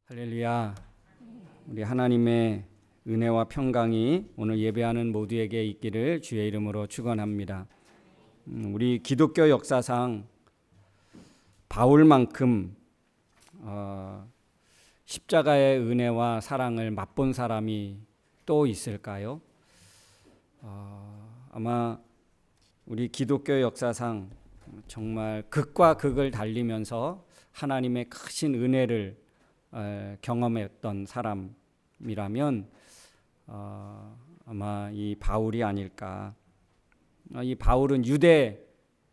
할렐루야. 우리 하나님의 은혜와 평강이 오늘 예배하는 모두에게 있기를 주의 이름으로 축원합니다. 우리 기독교 역사상 바울만큼 십자가의 은혜와 사랑을 맛본 사람이 또 있을까요? 아마 우리 기독교 역사상 정말 극과 극을 달리면서 하나님의 크신 은혜를 경험했던 사람이라면 아마 이 바울이 아닐까. 이 바울은 유대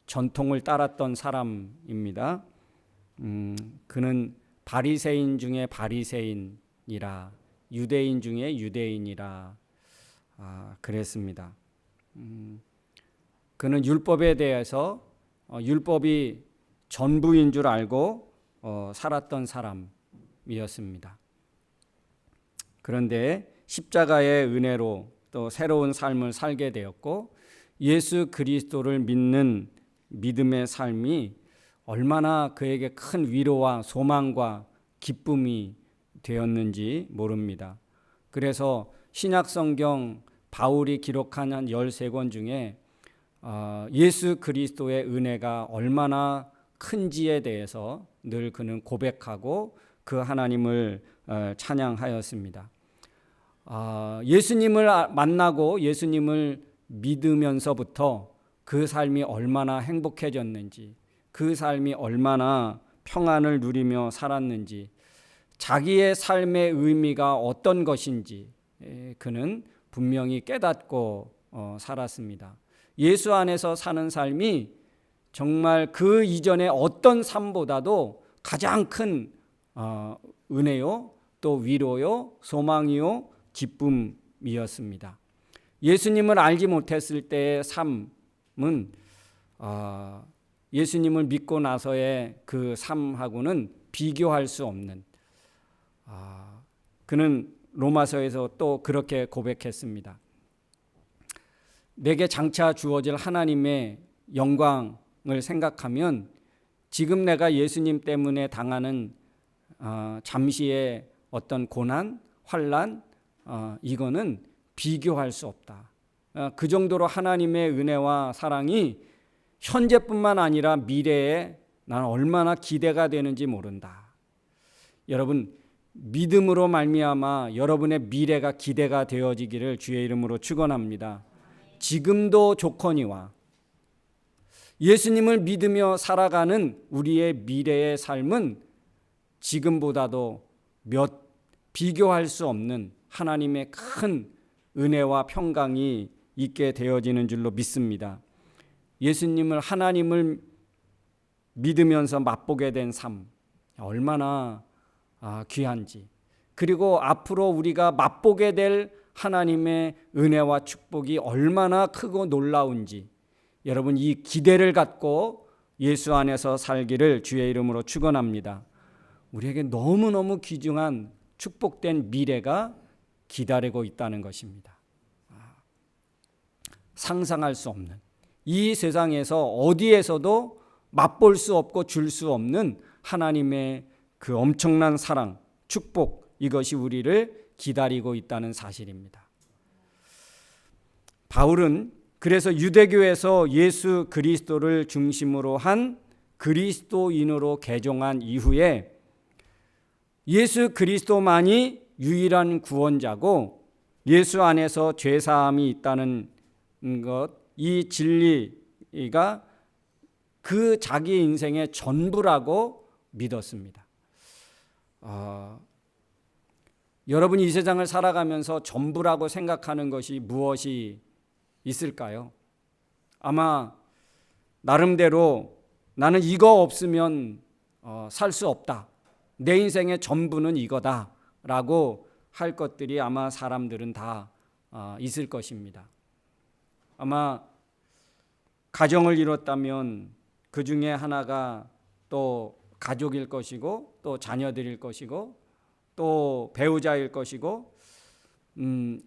전통을 따랐던 사람입니다. 그는 바리새인 중에 바리새인이라, 유대인 중에 유대인이라 그랬습니다. 그는 율법에 대해서 율법이 전부인 줄 알고 살았던 사람이었습니다. 그런데 십자가의 은혜로 또 새로운 삶을 살게 되었고 예수 그리스도를 믿는 믿음의 삶이 얼마나 그에게 큰 위로와 소망과 기쁨이 되었는지 모릅니다. 그래서 신약성경 바울이 기록한 한 13권 중에 예수 그리스도의 은혜가 얼마나 큰지에 대해서 늘 그는 고백하고 그 하나님을 찬양하였습니다. 예수님을 만나고 예수님을 믿으면서부터 그 삶이 얼마나 행복해졌는지, 그 삶이 얼마나 평안을 누리며 살았는지, 자기의 삶의 의미가 어떤 것인지 그는 분명히 깨닫고 살았습니다. 예수 안에서 사는 삶이 정말 그 이전의 어떤 삶보다도 가장 큰 은혜요, 또 위로요, 소망이요, 기쁨이었습니다. 예수님을 알지 못했을 때의 삶은 예수님을 믿고 나서의 그 삶하고는 비교할 수 없는, 그는 로마서에서 또 그렇게 고백했습니다. 내게 장차 주어질 하나님의 영광을 생각하면 지금 내가 예수님 때문에 당하는 잠시의 어떤 고난, 환난, 이거는 비교할 수 없다. 그 정도로 하나님의 은혜와 사랑이 현재뿐만 아니라 미래에 나는 얼마나 기대가 되는지 모른다. 여러분, 믿음으로 말미암아 여러분의 미래가 기대가 되어지기를 주의 이름으로 축원합니다. 지금도 조건이와 예수님을 믿으며 살아가는 우리의 미래의 삶은 지금보다도 비교할 수 없는 하나님의 큰 은혜와 평강이 있게 되어지는 줄로 믿습니다. 예수님을, 하나님을 믿으면서 맛보게 된 삶 얼마나 귀한지, 그리고 앞으로 우리가 맛보게 될 하나님의 은혜와 축복이 얼마나 크고 놀라운지, 여러분 이 기대를 갖고 예수 안에서 살기를 주의 이름으로 축원합니다. 우리에게 너무너무 귀중한 축복된 미래가 기다리고 있다는 것입니다. 상상할 수 없는, 이 세상에서 어디에서도 맛볼 수 없고 줄 수 없는 하나님의 그 엄청난 사랑, 축복, 이것이 우리를 기다리고 있다는 사실입니다. 바울은 그래서 유대교에서 예수 그리스도를 중심으로 한 그리스도인으로 개종한 이후에 예수 그리스도만이 유일한 구원자고 예수 안에서 죄사함이 있다는 것, 이 진리가 그 자기 인생의 전부라고 믿었습니다. 여러분이 이 세상을 살아가면서 전부라고 생각하는 것이 무엇이 있을까요? 아마 나름대로 나는 이거 없으면 살 수 없다, 내 인생의 전부는 이거다 라고 할 것들이 아마 사람들은 다 있을 것입니다. 아마 가정을 이뤘다면 그 중에 하나가 또 가족일 것이고, 또 자녀들일 것이고, 또 배우자일 것이고,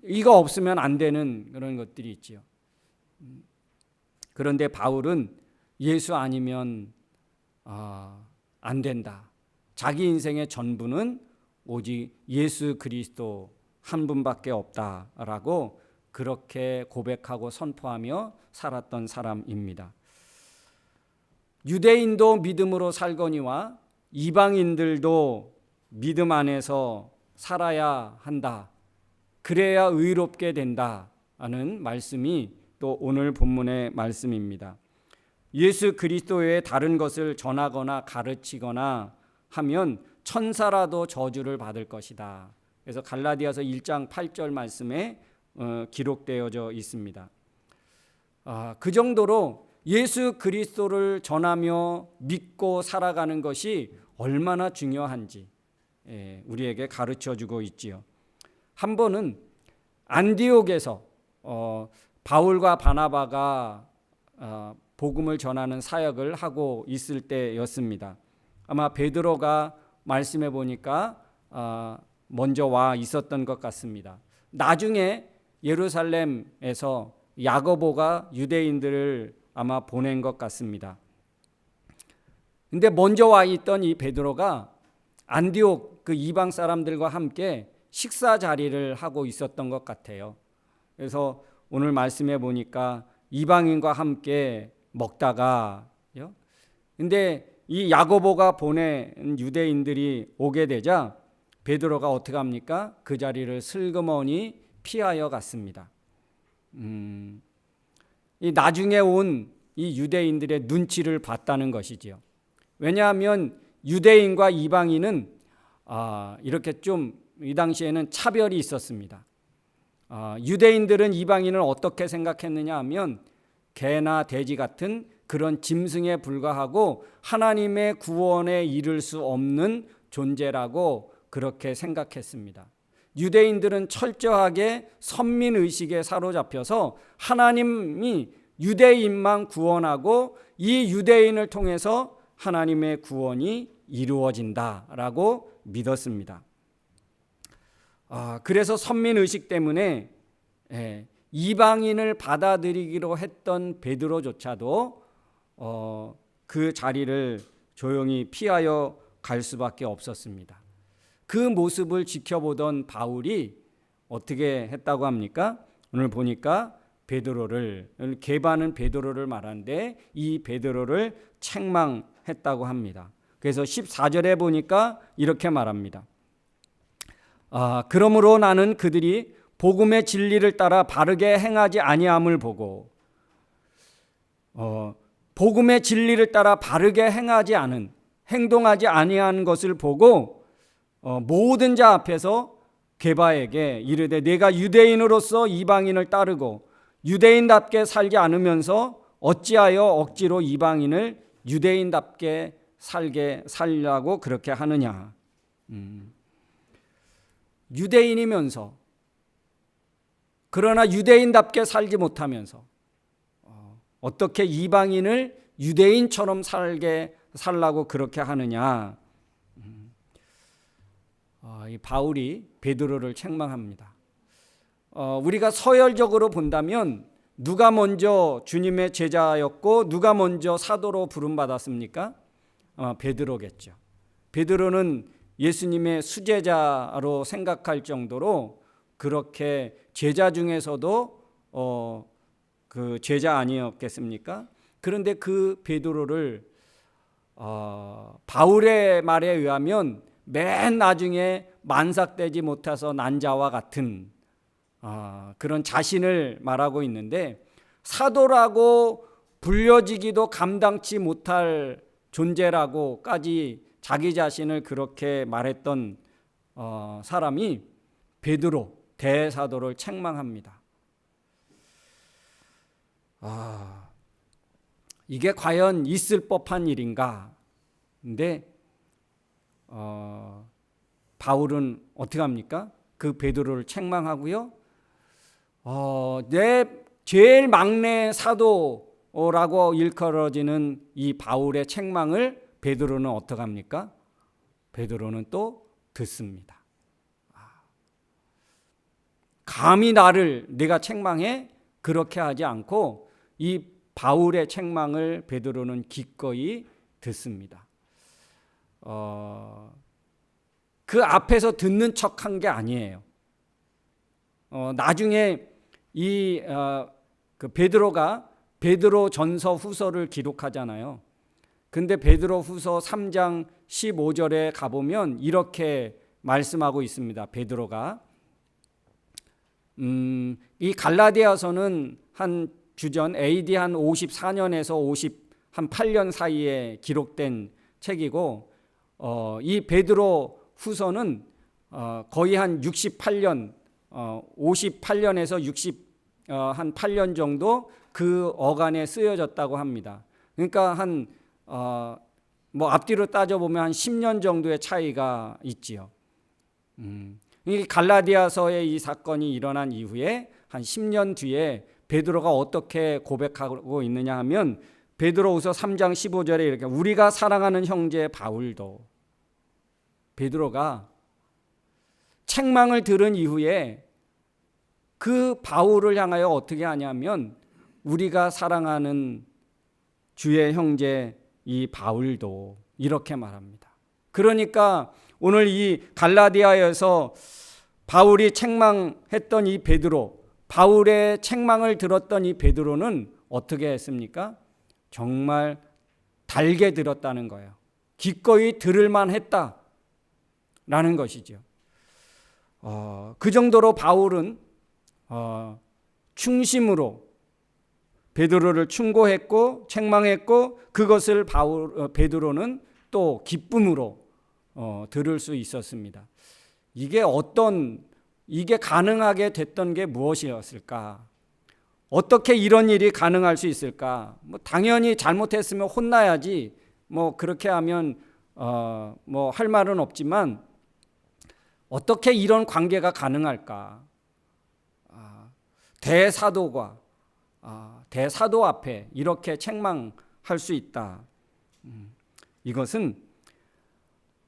이거 없으면 안 되는 그런 것들이 있지요. 그런데 바울은 예수 아니면 안 된다. 자기 인생의 전부는 오직 예수 그리스도 한 분밖에 없다라고 그렇게 고백하고 선포하며 살았던 사람입니다. 유대인도 믿음으로 살거니와 이방인들도 믿음 안에서 살아야 한다. 그래야 의롭게 된다는 말씀이 또 오늘 본문의 말씀입니다. 예수 그리스도 외에 다른 것을 전하거나 가르치거나 하면 천사라도 저주를 받을 것이다. 그래서 갈라디아서 1장 8절 말씀에 기록되어져 있습니다. 그 정도로 예수 그리스도를 전하며 믿고 살아가는 것이 얼마나 중요한지 우리에게 가르쳐주고 있지요. 한 번은 안디옥에서 바울과 바나바가 복음을 전하는 사역을 하고 있을 때였습니다. 아마 베드로가 말씀해 보니까 먼저 와 있었던 것 같습니다. 나중에 예루살렘에서 야고보가 유대인들을 아마 보낸 것 같습니다. 근데 먼저 와 있던 이 베드로가 안디옥 그 이방 사람들과 함께 식사 자리를 하고 있었던 것 같아요. 그래서 오늘 말씀해 보니까 이방인과 함께 먹다가요. 근데 이 야고보가 보낸 유대인들이 오게 되자 베드로가 어떻게 합니까? 그 자리를 슬그머니 피하여 갔습니다. 이 나중에 온 이 유대인들의 눈치를 봤다는 것이지요. 왜냐하면 유대인과 이방인은 이렇게 좀 이 당시에는 차별이 있었습니다. 유대인들은 이방인을 어떻게 생각했느냐 하면 개나 돼지 같은 그런 짐승에 불과하고 하나님의 구원에 이를 수 없는 존재라고 그렇게 생각했습니다. 유대인들은 철저하게 선민의식에 사로잡혀서 하나님이 유대인만 구원하고 이 유대인을 통해서 하나님의 구원이 이루어진다라고 믿었습니다. 그래서 선민의식 때문에 이방인을 받아들이기로 했던 베드로조차도 그 자리를 조용히 피하여 갈 수밖에 없었습니다. 그 모습을 지켜보던 바울이 어떻게 했다고 합니까? 오늘 보니까 베드로를, 게바는 베드로를 말하는데 이 베드로를 책망했다고 합니다. 그래서 14절에 보니까 이렇게 말합니다. 그러므로 나는 그들이 복음의 진리를 따라 바르게 행하지 아니함을 보고 복음의 진리를 따라 바르게 행하지 않은 행동하지 아니한 것을 보고 모든 자 앞에서 게바에게 이르되 내가 유대인으로서 이방인을 따르고 유대인답게 살지 않으면서 어찌하여 억지로 이방인을 유대인답게 살려고 그렇게 하느냐. 유대인이면서 그러나 유대인답게 살지 못하면서 어떻게 이방인을 유대인처럼 살라고 그렇게 하느냐. 이 바울이 베드로를 책망합니다. 우리가 서열적으로 본다면 누가 먼저 주님의 제자였고 누가 먼저 사도로 부름받았습니까? 베드로겠죠. 베드로는 예수님의 수제자로 생각할 정도로 그렇게 제자 중에서도 그 제자 아니었겠습니까? 그런데 그 베드로를 바울의 말에 의하면 맨 나중에 만삭되지 못해서 난 자와 같은 그런 자신을 말하고 있는데 사도라고 불려지기도 감당치 못할 존재라고까지 자기 자신을 그렇게 말했던 사람이 베드로 대사도를 책망합니다. 이게 과연 있을 법한 일인가? 근데 바울은 어떻게 합니까? 그 베드로를 책망하고요. 내 제일 막내 사도라고 일컬어지는 이 바울의 책망을 베드로는 어떻게 합니까? 베드로는 또 듣습니다. 감히 나를 내가 책망해? 그렇게 하지 않고 이 바울의 책망을 베드로는 기꺼이 듣습니다. 그 앞에서 듣는 척한 게 아니에요. 나중에 그 베드로가 베드로 전서 후서를 기록하잖아요. 근데 베드로 후서 3장 15절에 가보면 이렇게 말씀하고 있습니다. 베드로가 이 갈라디아서는 한 주전 AD 한 54년에서 58년 사이에 기록된 책이고, 이 베드로 후서는 거의 한 68년, 58년에서 한 8년 정도 그 어간에 쓰여졌다고 합니다. 그러니까 뭐 앞뒤로 따져보면 한 10년 정도의 차이가 있지요. 이 갈라디아서의 이 사건이 일어난 이후에 한 10년 뒤에 베드로가 어떻게 고백하고 있느냐 하면 베드로후서 3장 15절에 이렇게, 우리가 사랑하는 형제 바울도, 베드로가 책망을 들은 이후에 그 바울을 향하여 어떻게 하냐면 우리가 사랑하는 주의 형제 이 바울도, 이렇게 말합니다. 그러니까 오늘 이 갈라디아에서 바울이 책망했던 이 베드로, 바울의 책망을 들었던 이 베드로는 어떻게 했습니까? 정말 달게 들었다는 거예요. 기꺼이 들을만 했다라는 것이죠. 그 정도로 바울은 충심으로 베드로를 충고했고 책망했고, 그것을 베드로는 또 기쁨으로 들을 수 있었습니다. 이게 가능하게 됐던 게 무엇이었을까? 어떻게 이런 일이 가능할 수 있을까? 뭐 당연히 잘못했으면 혼나야지. 뭐 그렇게 하면 뭐 할 말은 없지만 어떻게 이런 관계가 가능할까? 대사도가 대사도 앞에 이렇게 책망할 수 있다. 이것은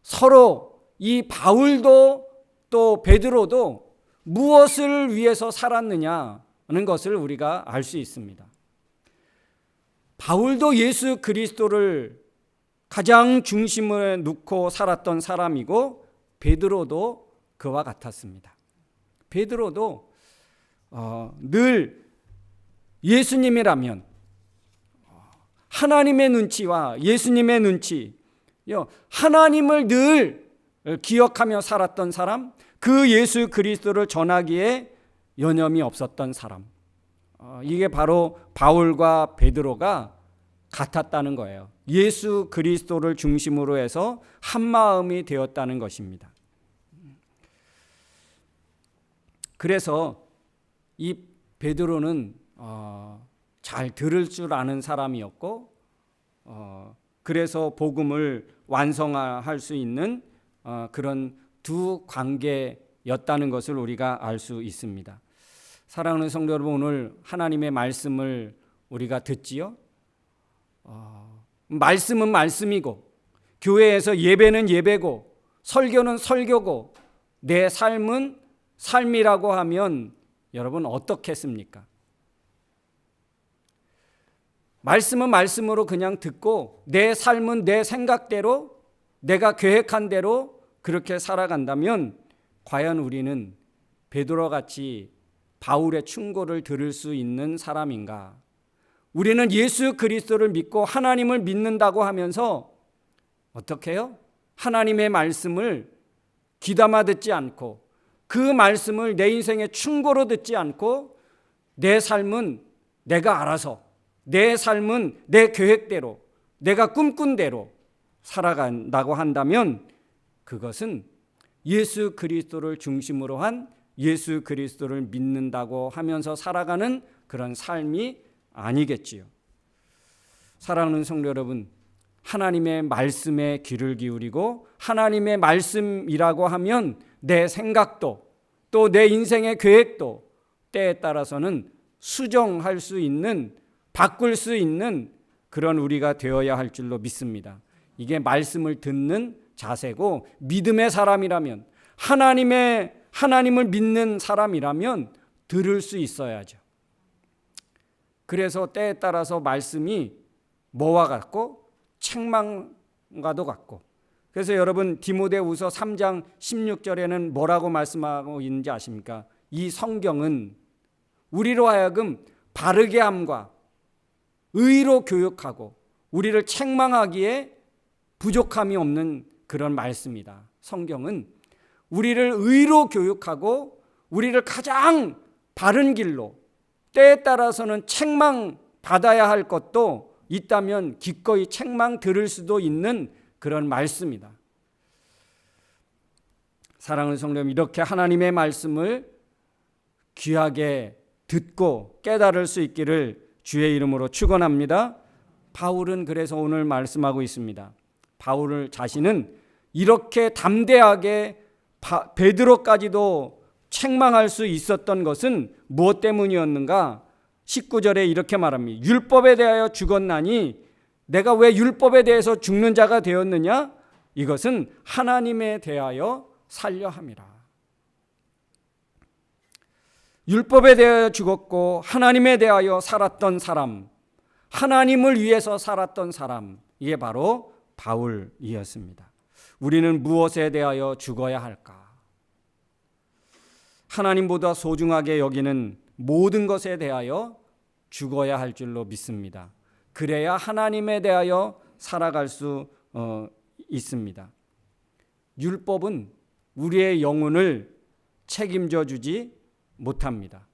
서로 이 바울도 또 베드로도 무엇을 위해서 살았느냐는 것을 우리가 알 수 있습니다. 바울도 예수 그리스도를 가장 중심에 놓고 살았던 사람이고, 베드로도 그와 같았습니다. 베드로도 늘 예수님이라면 하나님의 눈치와 예수님의 눈치, 하나님을 늘 기억하며 살았던 사람, 그 예수 그리스도를 전하기에 여념이 없었던 사람, 이게 바로 바울과 베드로가 같았다는 거예요. 예수 그리스도를 중심으로 해서 한 마음이 되었다는 것입니다. 그래서 이 베드로는 잘 들을 줄 아는 사람이었고, 그래서 복음을 완성할 수 있는 그런 두 관계였다는 것을 우리가 알 수 있습니다. 사랑하는 성도 여러분, 오늘 하나님의 말씀을 우리가 듣지요. 말씀은 말씀이고, 교회에서 예배는 예배고, 설교는 설교고, 내 삶은 삶이라고 하면 여러분 어떻겠습니까? 말씀은 말씀으로 그냥 듣고 내 삶은 내 생각대로, 내가 계획한 대로 그렇게 살아간다면 과연 우리는 베드로같이 바울의 충고를 들을 수 있는 사람인가? 우리는 예수 그리스도를 믿고 하나님을 믿는다고 하면서 어떻게 해요? 하나님의 말씀을 귀담아 듣지 않고, 그 말씀을 내 인생의 충고로 듣지 않고, 내 삶은 내가 알아서, 내 삶은 내 계획대로, 내가 꿈꾼 대로 살아간다고 한다면 그것은 예수 그리스도를 중심으로 한, 예수 그리스도를 믿는다고 하면서 살아가는 그런 삶이 아니겠지요. 사랑하는 성도 여러분, 하나님의 말씀에 귀를 기울이고, 하나님의 말씀이라고 하면 내 생각도 또 내 인생의 계획도 때에 따라서는 수정할 수 있는, 바꿀 수 있는 그런 우리가 되어야 할 줄로 믿습니다. 이게 말씀을 듣는 자세고, 믿음의 사람이라면, 하나님을 믿는 사람이라면 들을 수 있어야죠. 그래서 때에 따라서 말씀이 뭐와 같고 책망과도 같고, 그래서 여러분 디모데후서 3장 16절에는 뭐라고 말씀하고 있는지 아십니까? 이 성경은 우리로 하여금 바르게 함과 의로 교육하고 우리를 책망하기에 부족함이 없는 그런 말씀이다. 성경은 우리를 의로 교육하고 우리를 가장 바른 길로, 때에 따라서는 책망받아야 할 것도 있다면 기꺼이 책망 들을 수도 있는 그런 말씀이다. 사랑하는 성도 여러분, 이렇게 하나님의 말씀을 귀하게 듣고 깨달을 수 있기를 주의 이름으로 축원합니다. 바울은 그래서 오늘 말씀하고 있습니다. 바울 자신은 이렇게 담대하게 베드로까지도 책망할 수 있었던 것은 무엇 때문이었는가? 19절에 이렇게 말합니다. 율법에 대하여 죽었나니 내가 왜 율법에 대해서 죽는 자가 되었느냐? 이것은 하나님에 대하여 살려 함이라. 율법에 대하여 죽었고 하나님에 대하여 살았던 사람, 하나님을 위해서 살았던 사람, 이게 바로 바울이었습니다. 우리는 무엇에 대하여 죽어야 할까? 하나님보다 소중하게 여기는 모든 것에 대하여 죽어야 할 줄로 믿습니다. 그래야 하나님에 대하여 살아갈 수 있습니다. 율법은 우리의 영혼을 책임져 주지 못합니다.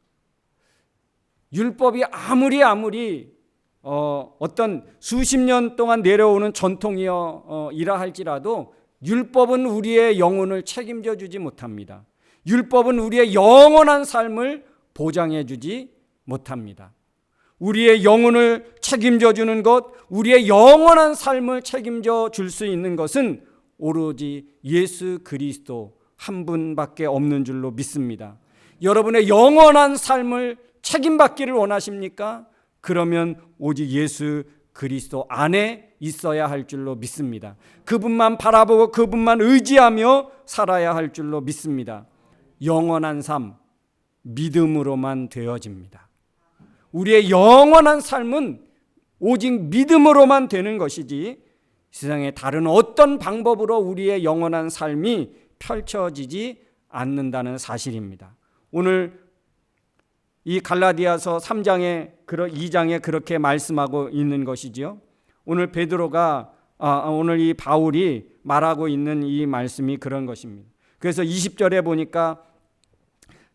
율법이 아무리 어떤 수십 년 동안 내려오는 전통이라 할지라도 율법은 우리의 영혼을 책임져 주지 못합니다. 율법은 우리의 영원한 삶을 보장해 주지 못합니다. 우리의 영혼을 책임져 주는 것, 우리의 영원한 삶을 책임져 줄 수 있는 것은 오로지 예수 그리스도 한 분밖에 없는 줄로 믿습니다. 여러분의 영원한 삶을 책임받기를 원하십니까? 그러면 오직 예수 그리스도 안에 있어야 할 줄로 믿습니다. 그분만 바라보고 그분만 의지하며 살아야 할 줄로 믿습니다. 영원한 삶, 믿음으로만 되어집니다. 우리의 영원한 삶은 오직 믿음으로만 되는 것이지 세상에 다른 어떤 방법으로 우리의 영원한 삶이 펼쳐지지 않는다는 사실입니다. 오늘 이 갈라디아서 2장에 그렇게 말씀하고 있는 것이지요. 오늘 베드로가 오늘 이 바울이 말하고 있는 이 말씀이 그런 것입니다. 그래서 20절에 보니까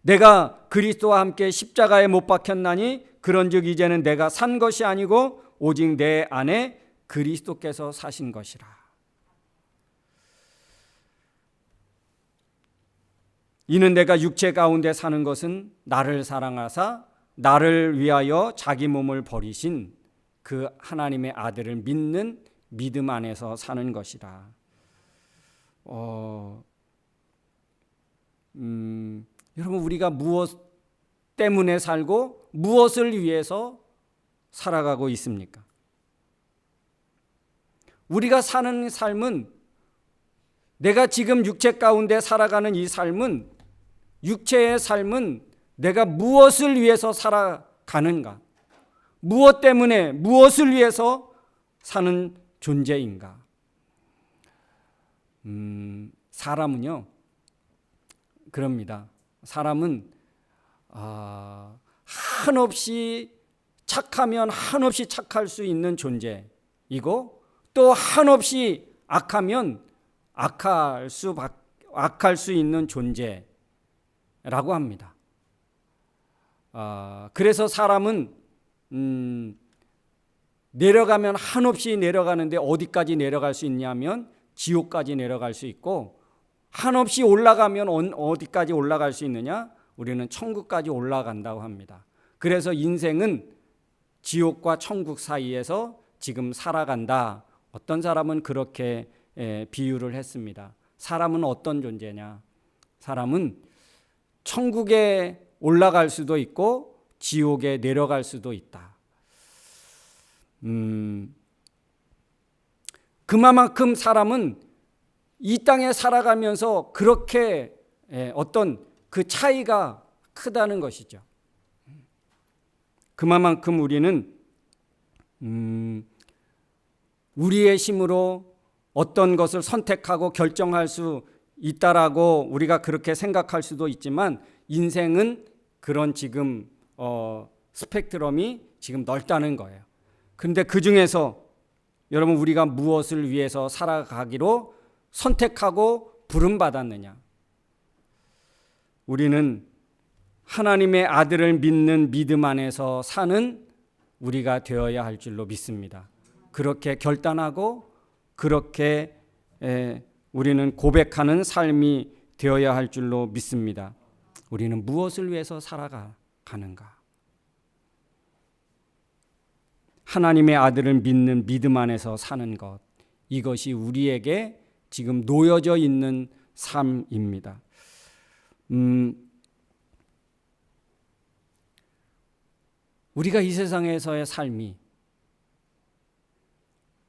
내가 그리스도와 함께 십자가에 못 박혔나니 그런즉 이제는 내가 산 것이 아니고 오직 내 안에 그리스도께서 사신 것이라. 이는 내가 육체 가운데 사는 것은 나를 사랑하사 나를 위하여 자기 몸을 버리신 그 하나님의 아들을 믿는 믿음 안에서 사는 것이라. 여러분, 우리가 무엇 때문에 살고 무엇을 위해서 살아가고 있습니까? 우리가 사는 삶은, 내가 지금 육체 가운데 살아가는 이 삶은, 육체의 삶은 내가 무엇을 위해서 살아가는가? 무엇 때문에, 무엇을 위해서 사는 존재인가? 사람은요, 그럽니다. 사람은 한없이 착하면 한없이 착할 수 있는 존재이고, 또 한없이 악하면 악할 수 있는 존재라고 합니다. 그래서 사람은 내려가면 한없이 내려가는데 어디까지 내려갈 수 있냐면 지옥까지 내려갈 수 있고, 한없이 올라가면 어디까지 올라갈 수 있느냐? 우리는 천국까지 올라간다고 합니다. 그래서 인생은 지옥과 천국 사이에서 지금 살아간다. 어떤 사람은 그렇게 비유를 했습니다. 사람은 어떤 존재냐? 사람은 천국에 올라갈 수도 있고 지옥에 내려갈 수도 있다. 그만큼 사람은 이 땅에 살아가면서 그렇게 어떤 그 차이가 크다는 것이죠. 그만큼 우리는 우리의 힘으로 어떤 것을 선택하고 결정할 수 있다라고 우리가 그렇게 생각할 수도 있지만 인생은 그런 지금 스펙트럼이 지금 넓다는 거예요. 그런데 그 중에서 여러분 우리가 무엇을 위해서 살아가기로 선택하고 부름받았느냐? 우리는 하나님의 아들을 믿는 믿음 안에서 사는 우리가 되어야 할 줄로 믿습니다. 그렇게 결단하고 그렇게 우리는 고백하는 삶이 되어야 할 줄로 믿습니다. 우리는 무엇을 위해서 살아가는가? 하나님의 아들을 믿는 믿음 안에서 사는 것, 이것이 우리에게 지금 놓여져 있는 삶입니다. 우리가 이 세상에서의 삶이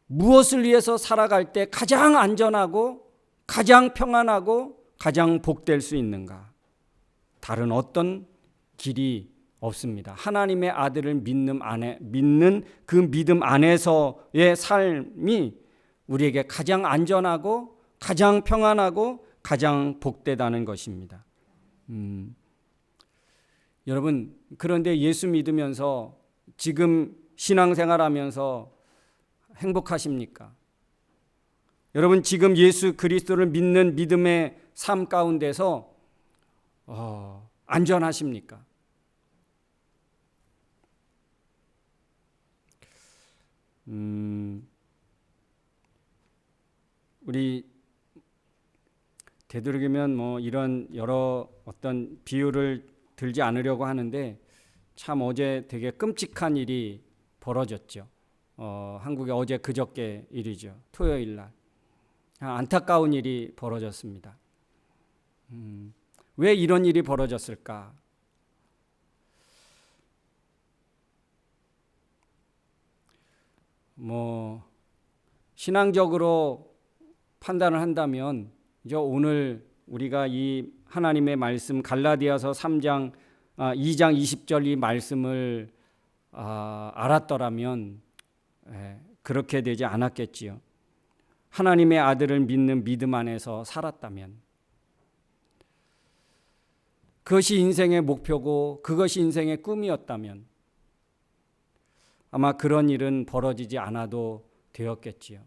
무엇을 위해서 살아갈 때 가장 안전하고 가장 평안하고 가장 복될 수 있는가? 다른 어떤 길이 없습니다. 하나님의 아들을 믿는 그 믿음 안에서의 삶이 우리에게 가장 안전하고 가장 평안하고 가장 복되다는 것입니다. 여러분, 그런데 예수 믿으면서 지금 신앙생활하면서 행복하십니까? 여러분, 지금 예수 그리스도를 믿는 믿음의 삶 가운데서 안전하십니까? 우리 되도록이면 이런 여러 어떤 비유를 들지 않으려고 하는데 참 어제 되게 끔찍한 일이 벌어졌죠. 한국에 어제 그저께 일이죠. 토요일 날 안타까운 일이 벌어졌습니다. 왜 이런 일이 벌어졌을까? 신앙적으로 판단을 한다면 이제 오늘 우리가 이 하나님의 말씀 갈라디아서 3장 2장 20절 이 말씀을 알았더라면 그렇게 되지 않았겠지요. 하나님의 아들을 믿는 믿음 안에서 살았다면 그것이 인생의 목표고 그것이 인생의 꿈이었다면 아마 그런 일은 벌어지지 않아도 되었겠지요.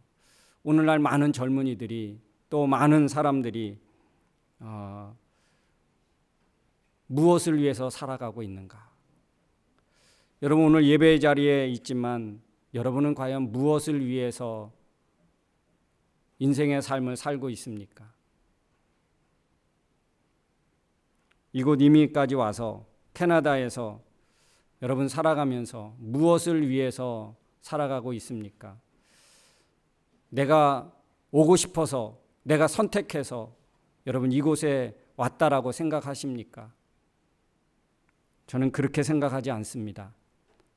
오늘날 많은 젊은이들이 또 많은 사람들이 무엇을 위해서 살아가고 있는가? 여러분 오늘 예배의 자리에 있지만 여러분은 과연 무엇을 위해서 인생의 삶을 살고 있습니까? 이곳 이민까지 와서 캐나다에서 여러분 살아가면서 무엇을 위해서 살아가고 있습니까? 내가 오고 싶어서 내가 선택해서 여러분 이곳에 왔다라고 생각하십니까? 저는 그렇게 생각하지 않습니다.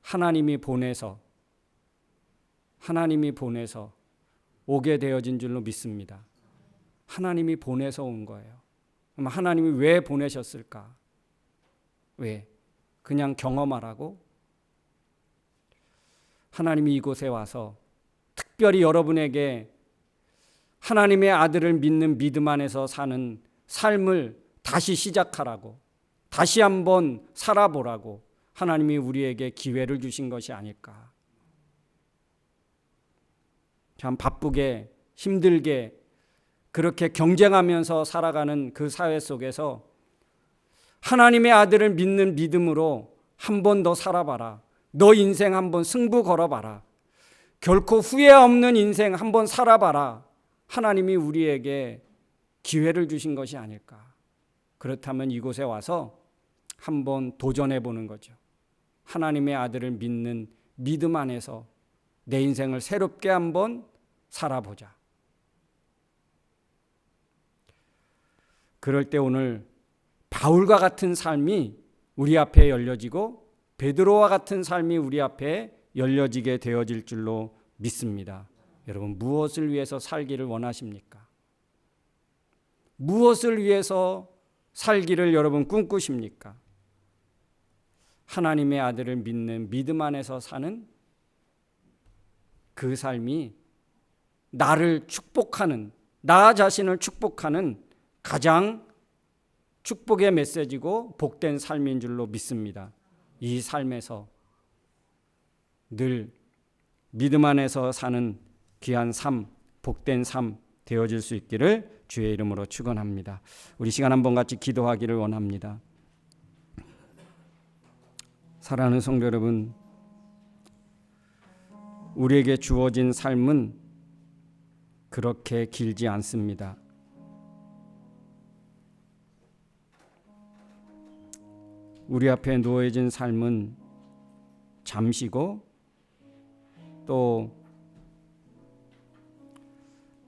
하나님이 보내서 오게 되어진 줄로 믿습니다. 하나님이 보내서 온 거예요. 그럼 하나님이 왜 보내셨을까? 왜? 그냥 경험하라고? 하나님이 이곳에 와서 특별히 여러분에게 하나님의 아들을 믿는 믿음 안에서 사는 삶을 다시 시작하라고, 다시 한번 살아보라고 하나님이 우리에게 기회를 주신 것이 아닐까. 참 바쁘게 힘들게 그렇게 경쟁하면서 살아가는 그 사회 속에서 하나님의 아들을 믿는 믿음으로 한 번 더 살아봐라. 너 인생 한번 승부 걸어봐라. 결코 후회 없는 인생 한번 살아봐라. 하나님이 우리에게 기회를 주신 것이 아닐까. 그렇다면 이곳에 와서 한번 도전해 보는 거죠. 하나님의 아들을 믿는 믿음 안에서 내 인생을 새롭게 한번 살아보자. 그럴 때 오늘 바울과 같은 삶이 우리 앞에 열려지고 베드로와 같은 삶이 우리 앞에 열려지게 되어질 줄로 믿습니다. 여러분 무엇을 위해서 살기를 원하십니까? 무엇을 위해서 살기를 여러분 꿈꾸십니까? 하나님의 아들을 믿는 믿음 안에서 사는 그 삶이 나를 축복하는, 나 자신을 축복하는 가장 축복의 메시지고 복된 삶인 줄로 믿습니다. 이 삶에서 늘 믿음 안에서 사는 귀한 삶, 복된 삶 되어질 수 있기를 주의 이름으로 축원합니다. 우리 시간 한번 같이 기도하기를 원합니다. 사랑하는 성도 여러분, 우리에게 주어진 삶은 그렇게 길지 않습니다. 우리 앞에 놓여진 삶은 잠시고 또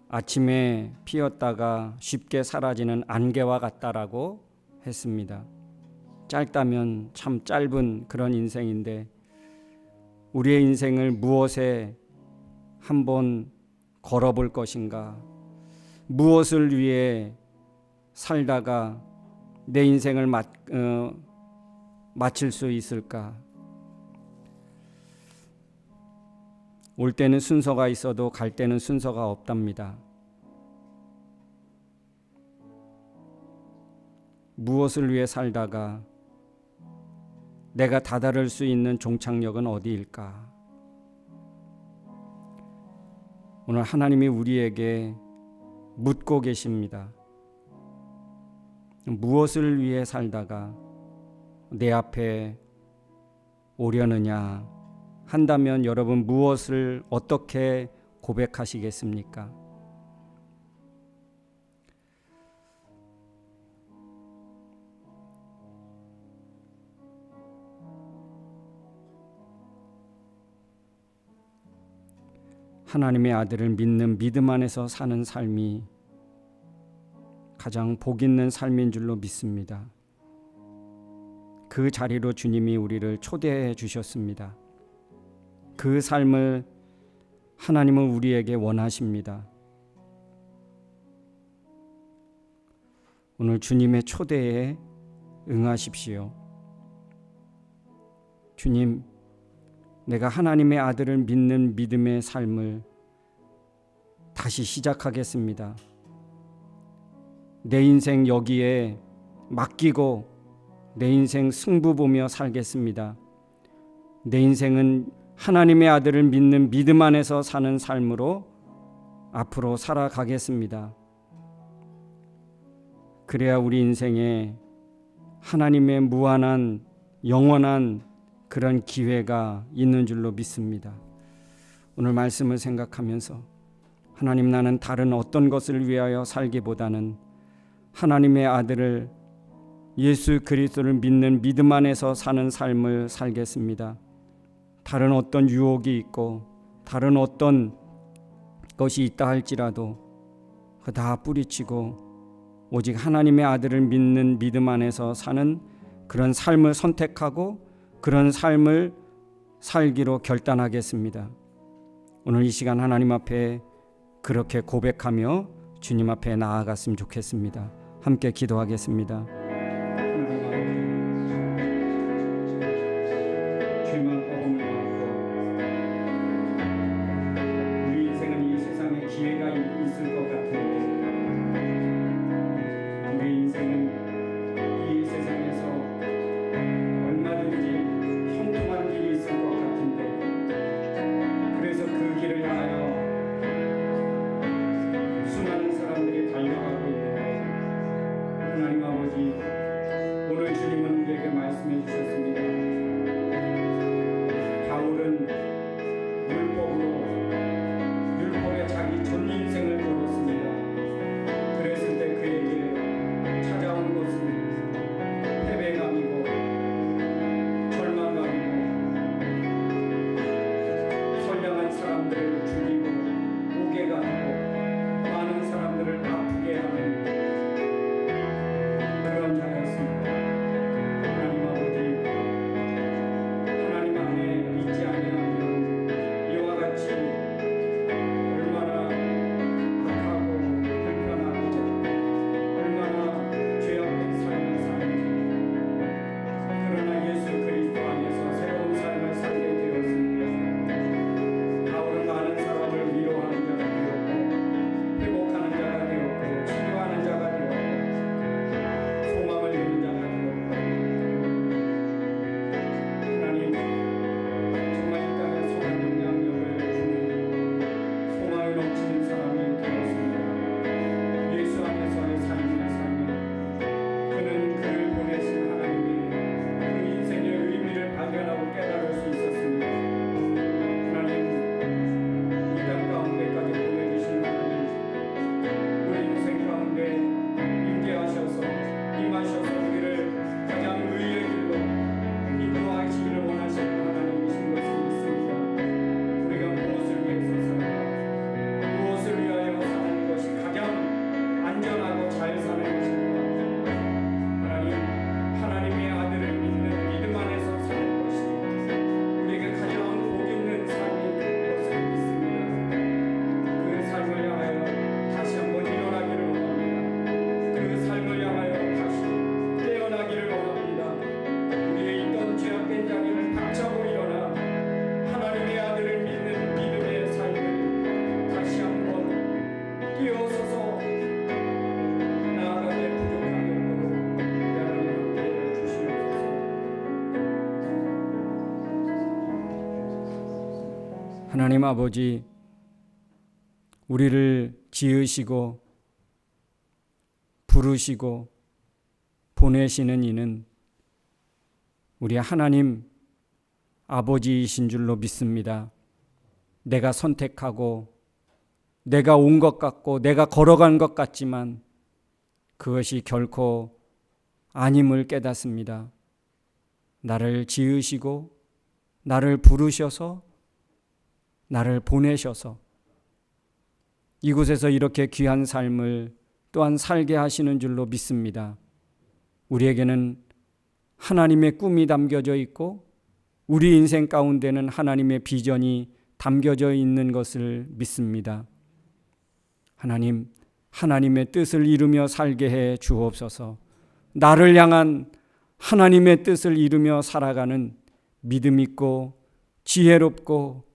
아침에 피었다가 쉽게 사라지는 안개와 같다라고 했습니다. 짧다면 참 짧은 그런 인생인데 우리의 인생을 무엇에 한번 걸어볼 것인가? 무엇을 위해 살다가 내 인생을 마칠 수 있을까? 올 때는 순서가 있어도 갈 때는 순서가 없답니다. 무엇을 위해 살다가 내가 다다를 수 있는 종착역은 어디일까? 오늘 하나님이 우리에게 묻고 계십니다. 무엇을 위해 살다가 내 앞에 오려느냐 한다면 여러분 무엇을 어떻게 고백하시겠습니까? 하나님의 아들을 믿는 믿음 안에서 사는 삶이 가장 복 있는 삶인 줄로 믿습니다. 그 자리로 주님이 우리를 초대해 주셨습니다. 그 삶을 하나님은 우리에게 원하십니다. 오늘 주님의 초대에 응하십시오. 주님, 내가 하나님의 아들을 믿는 믿음의 삶을 다시 시작하겠습니다. 내 인생 여기에 맡기고 내 인생 승부 보며 살겠습니다. 내 인생은 하나님의 아들을 믿는 믿음 안에서 사는 삶으로 앞으로 살아가겠습니다. 그래야 우리 인생에 하나님의 무한한 영원한 그런 기회가 있는 줄로 믿습니다. 오늘 말씀을 생각하면서 하나님, 나는 다른 어떤 것을 위하여 살기보다는 하나님의 아들을 예수 그리스도를 믿는 믿음 안에서 사는 삶을 살겠습니다. 다른 어떤 유혹이 있고 다른 어떤 것이 있다 할지라도 다 뿌리치고 오직 하나님의 아들을 믿는 믿음 안에서 사는 그런 삶을 선택하고 그런 삶을 살기로 결단하겠습니다. 오늘 이 시간 하나님 앞에 그렇게 고백하며 주님 앞에 나아갔으면 좋겠습니다. 함께 기도하겠습니다. 주님만 복음을 받고 우리 인생은 이 세상에 기회가 있을 것 같은데 우리 인생은 이 세상에서 얼마든지 형통한 길이 있을 것 같은데 그래서 그 길을 향하여 수많은 사람들이 달려가고 있는데 하나님 아버지, 오늘 주님은 우리에게 말씀해 주셨습니다. 바울은 율법에 자기 전 인생을 걸었습니다. 그랬을 때 그에게 찾아온 것은 패배감이고 절망감이고 선량한 사람들을 죽이고 옥에 가두고 많은 사람들을 아프게 하는 그런 자였습니다. 하나님 아버지, 도우셔서 우리를 가장 의의 길로 인도하시기를 원하시는 하나님이신 것을 믿습니다. 우리가 무엇을 위해서 살까? 무엇을 위하여 사는 것이 가장 안전하고 잘 사는 것인가? 하나님의 아들을 믿는 믿음 안에서 사는 것이 우리에게 가장 복 있는 삶이 될 것을 믿습니다. 그 삶을 향하여 다시 한번 일어나기를 원합니다. 그 삶을 향하여 다시 깨어나기를 원합니다. 우리의 있던 죄악된 자리를 박차고 일어나 하나님의 아들을 믿는 믿음의 삶을 다시 한번 뛰어서서 나아가게 부족함에도 하나님 함께 주시옵소서. 하나님 아버지, 우리를 지으시고 부르시고 보내시는 이는 우리 하나님 아버지이신 줄로 믿습니다. 내가 선택하고 내가 온 것 같고 내가 걸어간 것 같지만 그것이 결코 아님을 깨닫습니다. 나를 지으시고 나를 부르셔서 나를 보내셔서 이곳에서 이렇게 귀한 삶을 또한 살게 하시는 줄로 믿습니다. 우리에게는 하나님의 꿈이 담겨져 있고 우리 인생 가운데는 하나님의 비전이 담겨져 있는 것을 믿습니다. 하나님, 하나님의 뜻을 이루며 살게 해 주옵소서. 나를 향한 하나님의 뜻을 이루며 살아가는 믿음 있고 지혜롭고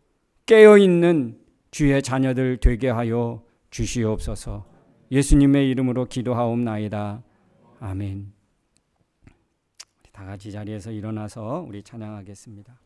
깨어있는 주의 자녀들 되게 하여 주시옵소서. 예수님의 이름으로 기도하옵나이다. 아멘. 다 같이 자리에서 일어나서 우리 찬양하겠습니다.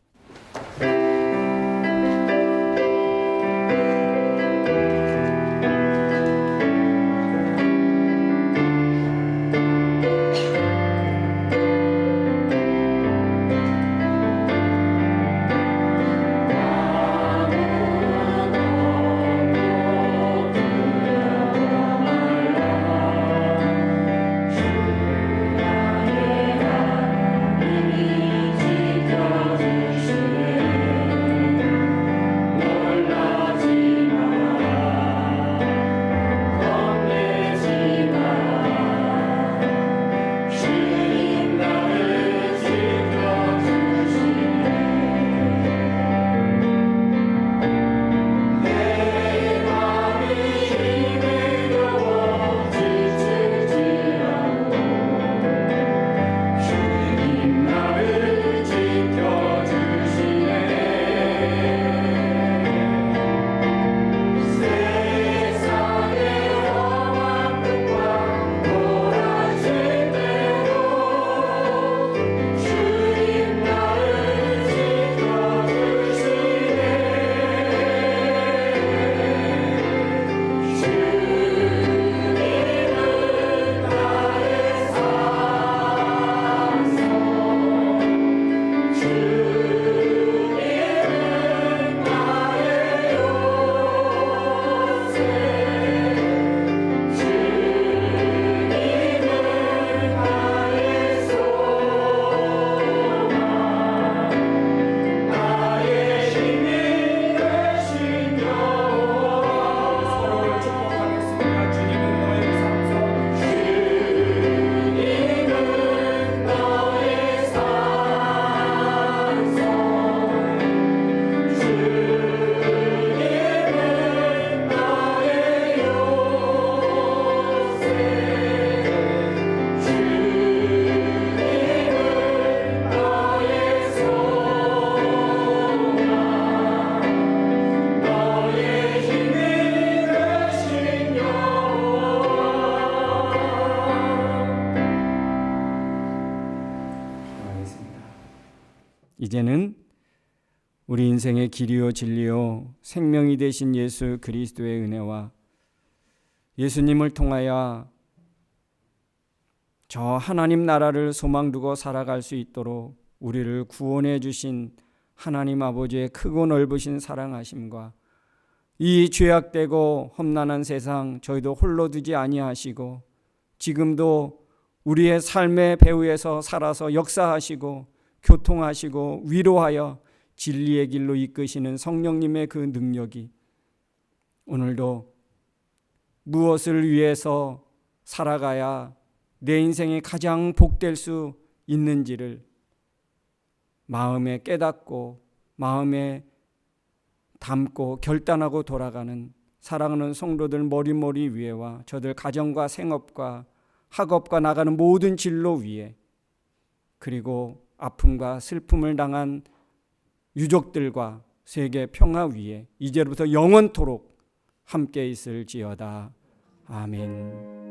이제는 우리 인생의 길이요 진리요 생명이 되신 예수 그리스도의 은혜와 예수님을 통하여 저 하나님 나라를 소망 두고 살아갈 수 있도록 우리를 구원해 주신 하나님 아버지의 크고 넓으신 사랑하심과 이 죄악되고 험난한 세상 저희도 홀로 두지 아니하시고 지금도 우리의 삶의 배후에서 살아서 역사하시고 교통하시고 위로하여 진리의 길로 이끄시는 성령님의 그 능력이 오늘도 무엇을 위해서 살아가야 내 인생이 가장 복될 수 있는지를 마음에 깨닫고 마음에 담고 결단하고 돌아가는 사랑하는 성도들 머리머리 위에와 저들 가정과 생업과 학업과 나가는 모든 진로 위에, 그리고 아픔과 슬픔을 당한 유족들과 세계 평화 위에 이제로부터 영원토록 함께 있을지어다. 아멘.